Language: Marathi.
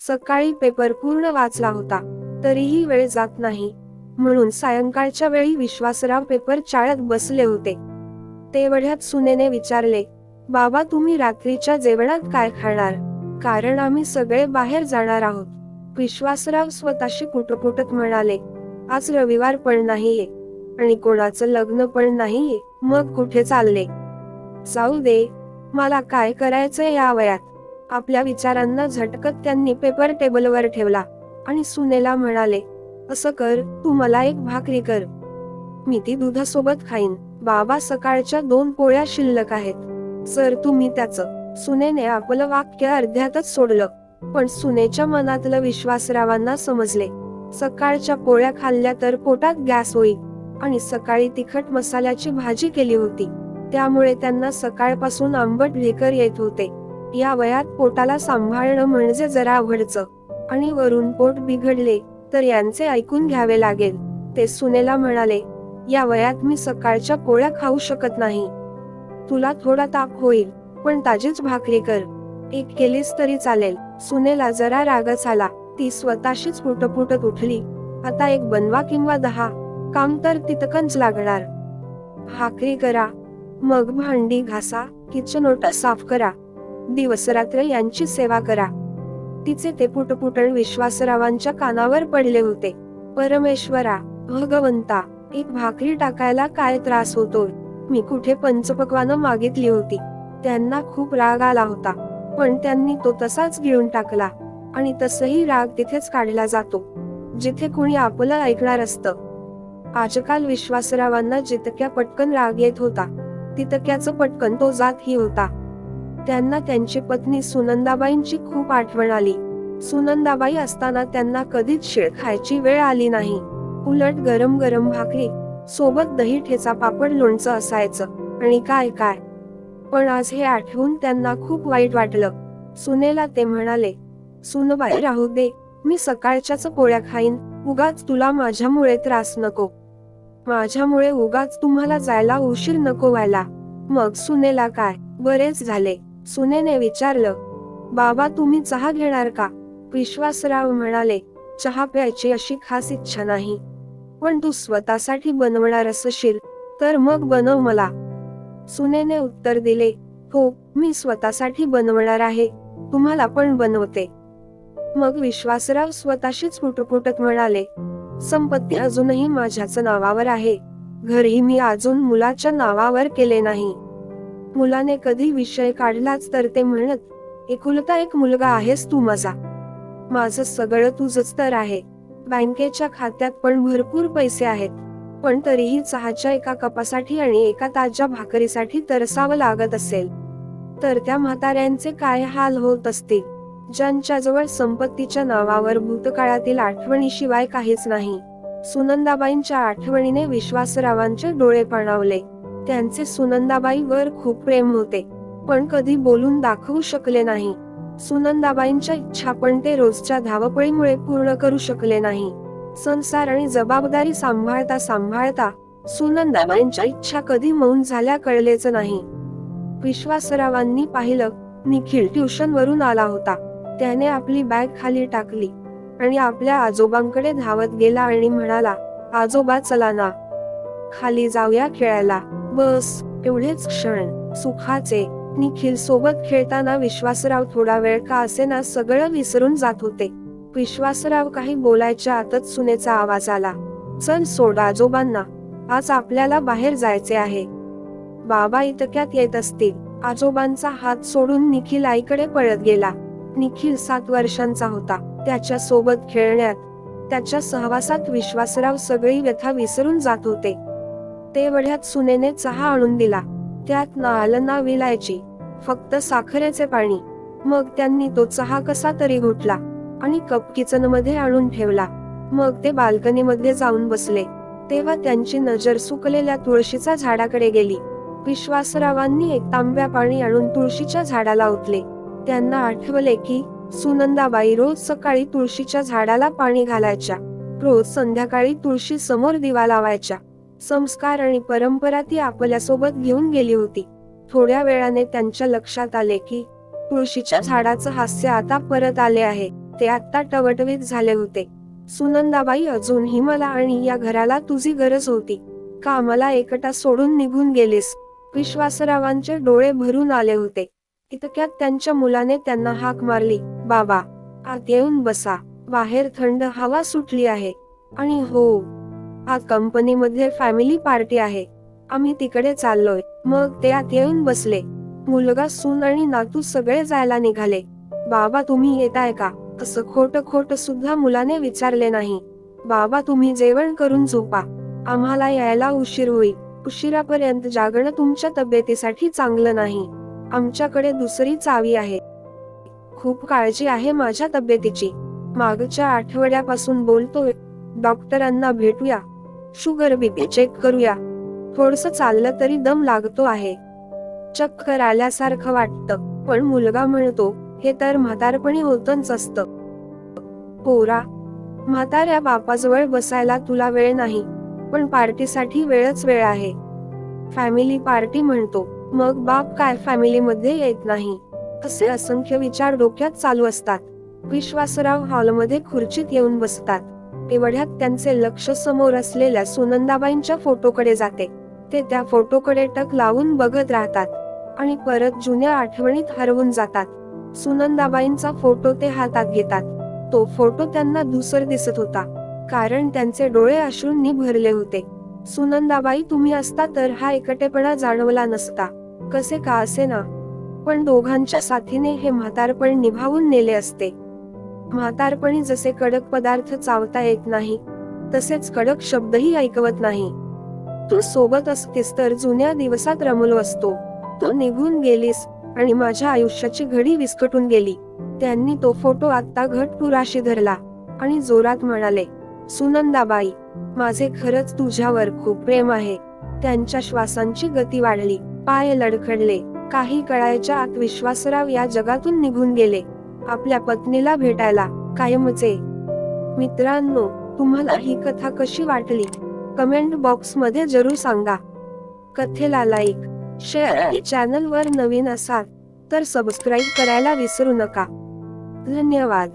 सकाळी पेपर पूर्ण वाचला होता, तरीही वेळ जात नाही, म्हणून सायंकाळच्या वेळी विश्वासराव पेपर चाळत बसले होते. तेवढ्यात सुनेने विचारले, बाबा तुम्ही रात्रीच्या जेवणात काय खाणार? कारण आम्ही सगळे बाहेर जाणार आहोत. विश्वासराव स्वतःशी कुटकुटत म्हणाले, आज रविवार पण नाहीये आणि कोणाचं लग्न पण नाहीये, मग कुठे चालले? जाऊ दे, मला काय करायचंय या वयात. आपल्या विचारांना झटकत त्यांनी पेपर टेबलवर ठेवला आणि सुनेला म्हणाले, असं कर, तू मला एक भाकरी कर, मी ती दुधासोबत खाईन. बाबा सकाळच्या 2 पोळ्या शिल्लक आहेत. सर तुम्ही त्याचं. सुनेने आपलं वाक्य अर्ध्यातच सोडलं, पण सुनेच्या मनातलं विश्वासरावांना समजले. सकाळच्या पोळ्या खाल्ल्या तर पोटात गॅस होईल आणि सकाळी तिखट मसाल्याची भाजी केली होती, त्यामुळे त्यांना सकाळपासून आंबट ढेकर येत होते. या वयात पोटाला सांभाळणं म्हणजे जरा अवघडचं, आणि वरून पोट बिघडले तर यांचे ऐकून घ्यावे लागेल. ते सुनेला म्हणाले, या वयात मी सकाळच्या पोळ्या खाऊ शकत नाही. तुला थोडा ताप होईल, पण ताजीच भाकरी कर, एक केलीस तरी चालेल. सुनेला जरा रागच आला. ती स्वतःशीच पुटपुटत उठली, आता एक बनवा किंवा 10, काम तर तितकंच लागणार. भाकरी करा, मग भांडी घासा, किचन ओटा साफ करा, दिवसरात्र यांची सेवा करा. तिचे ते पुटपुटण विश्वासरावांच्या कानावर पडले होते. परमेश्वरा, भगवंता, एक भाकरी टाकायला काय त्रास होतो? मी कुठे पंचपक्वानं मागितली होती? त्यांना खूप राग आला होता, पण त्यांनी तो तसाच गिळून टाकला. आणि तसही राग तिथेच काढला जातो, जिथे कुणी आपलं ऐकणार असतं. आजकाल विश्वासरावांना जितक्या पटकन राग येत होता, तितक्याच पटकन तो जातही होता. त्यांना त्यांची पत्नी सुनंदाबाईंची खूप आठवण आली. सुनंदाबाई असताना त्यांना कधीच शिळ खायची वेळ आली नाही. उलट गरम गरम भाकरी सोबत दही, ठेचा, पापड, लोणचं असायचं, आणि काय काय. पण आज हे आठवून त्यांना खूप वाईट वाटलं. सुनेला ते म्हणाले, सुनबाई राहू दे, मी सकाळच्याच पोळ्या खाईन, उगाच तुला माझ्यामुळे त्रास नको. माझ्यामुळे उगाच तुम्हाला जायला उशीर नको व्हायला. मग सुनेला काय, बरेच झाले? सुनेने विचारलं. बाबा तुम्ही चहा घेणार का? विश्वासराव म्हणाले, चहा प्यायची अशी खास इच्छा नाही, पण तू स्वतःसाठी बनवणार असशील तर मग बनव मला. सुनेने उत्तर दिले, हो, मी स्वतःसाठी बनवणार आहे, तुम्हाला पण बनवते. मग विश्वासराव स्वतःशीच पुटपुटत म्हणाले, संपत्ती अजूनही माझ्याच नावावर आहे, घरही मी अजून मुलाच्या नावावर केले नाही. मुलाने कधी विषय काढलाच तर ते म्हणत, एकुलता एक मुलगा आहेस तू माझा, माझं सगळं तुझंच तर आहे. बँकेच्या खात्यात पण भरपूर पैसे आहेत, पण तरीही चहाच्या एका कपासाठी आणि एका ताज्या भाकरीसाठी तरसावं लागत असेल तर त्या म्हाताऱ्यांचे काय हाल होत असतील, ज्यांच्याजवळ संपत्तीच्या नावावर भूतकाळातील आठवणीशिवाय काहीच नाही. सुनंदाबाईंच्या आठवणीने विश्वासरावांचे डोळे पाणावले. त्यांचे सुनंदाबाईंवर खूप प्रेम होते, पण कधी बोलून दाखवू शकले नाही. सुनंदाबाईंच्या इच्छा पण ते रोजच्या धावपळीमुळे पूर्ण करू शकले नाही. संसार आणि जबाबदारी सांभाळता सांभाळता सुनंदाबाईंच्या इच्छा कधी मौन झाल्या कळलेच नाही. विश्वासरावांनी पाहिलं, निखिल ट्युशन वरून आला होता. त्याने आपली बॅग खाली टाकली आणि आपल्या आजोबांकडे धावत गेला आणि म्हणाला, आजोबा चला ना, खाली जाऊया खेळायला. बस एवढेच क्षण सुखाचे. निखिल सोबत खेळताना विश्वासराव थोडा वेळ का असेना सगळं विसरून जात होते. विश्वासराव काही बोलायच्या आतच सुनेचा आवाज आला, चल सोड आजोबांना, आज आपल्याला बाहेर जायचे आहे. बाबा इतक्यात येत असतील. आजोबांचा हात सोडून निखिल आईकडे पळत गेला. निखिल 7 वर्षांचा होता. त्याच्या सोबत खेळण्यात, त्याच्या सहवासात विश्वासराव सगळी व्यथा विसरून जात होते. तेवढ्यात सुनेने चहा आणून दिला. त्यात ना आलं ना विलायची, फक्त साखरेचे पाणी. मग त्यांनी तो चहा कसा तरी घोटला आणि कप किचनमध्ये आणून ठेवला. मग ते बाल्कनीमध्ये जाऊन बसले. तेव्हा त्यांची नजर सुकलेल्या तुळशीच्या झाडाकडे गेली. विश्वासरावांनी एक तांब्या पाणी आणून तुळशीच्या झाडाला ओतले. त्यांना आठवले की सुनंदाबाई रोज सकाळी तुळशीच्या झाडाला पाणी घालायच्या, रोज संध्याकाळी तुळशी समोर दिवा लावायच्या. संस्कार आणि परंपरा ती आपल्यासोबत घेऊन गेली होती. थोड्या वेळाने त्यांच्या लक्षात आले की तुळशीच्या झाडाचं हास्य आता परत आले आहे. ते आता टवटवीत झाले होते. सुनंदाबाई, अजूनही मला आणि या घराला तुझी गरज होती का? मला एकटा सोडून निघून गेलीस? विश्वासरावांचे डोळे भरून आले होते. इतक्यात त्यांच्या मुलाने त्यांना हाक मारली, बाबा, आत येऊन बसा. बाहेर थंड हवा सुटली आहे. आणि हो, आज कंपनीमध्ये फॅमिली पार्टी आहे. आम्ही तिकडे चाललोय. मग ते आत येऊन बसले. मुलगा, सून आणि नातू सगळे जायला निघाले. बाबा, तुम्ही येताय का? असं खोटं सुद्धा मुलाने विचारले नाही. बाबा, तुम्ही जेवण करून झोपा. आम्हाला यायला उशीर होईल. उशिरापर्यंत जागणं तुमच्या तब्येतीसाठी चांगलं नाही. आमच्याकडे दुसरी चावी आहे. खूप काळजी आहे माझ्या तब्येतीची. मागच्या आठवड्यापासून बोलतोय. डॉक्टरांना भेटूया. शुगर बीपी चेक करूया. थोडस चाललं तरी दम लागतो आहे. चक्कर आल्यासारखं वाटतं. पण मुलगा म्हणतो, हे तर म्हातारपणी होतच असतं. पोरा, म्हाताऱ्या बापाजवळ बसायला तुला वेळ नाही, पण पार्टीसाठी वेळच वेळ आहे. फॅमिली पार्टी म्हणतो, मग बाप काय फॅमिलीमध्ये येत नाही? असे असंख्य विचार डोक्यात चालू असतात. विश्वासराव हॉलमध्ये खुर्चीत येऊन बसतात. तेवढ्यात त्यांचे लक्ष समोर असलेल्या सुनंदाबाईंच्या फोटोकडे जाते. ते त्या फोटोकडे टक लावून बघत राहतात आणि परत जुन्या आठवणीत हरवून जातात. सुनंदाबाईंचा फोटो ते हातात घेतात. तो फोटो त्यांना धूसर दिसत होता, कारण त्यांचे डोळे अश्रूंनी भरले होते. सुनंदाबाई, तुम्ही असता तर हा एकटेपणा जाणवला नसता. कसे का असेना, पण दोघांच्या साथीने हे म्हातारपण निभावून नेले असते. म्हातारपणी जसे कडक पदार्थ चावता येत नाही, तसेच कडक शब्दही ऐकवत नाही. तू सोबत असतीस तर जुन्या दिवसात रमलो असतो. तू निघून गेलीस आणि माझ्या आयुष्याची घडी विस्कटून गेली. त्यांनी तो फोटो आत्ता घटपुराशी धरला आणि जोरात म्हणाले, सुनंदाबाई, माझे खरंच तुझ्यावर खूप प्रेम आहे. त्यांच्या श्वासांची गती वाढली, पाय लडखडले. काही कळायच्या आत विश्वासराव या जगातून निघून गेले, आपल्या पत्नीला भेटायला, कायमचे. मित्रांनो, तुम्हाला ही कथा कशी वाटली? कमेंट बॉक्स मध्ये जरूर सांगा. कथेला लाईक, शेअर आणि चॅनलवर नवीन असाल तर सबस्क्राईब करायला विसरू नका. धन्यवाद.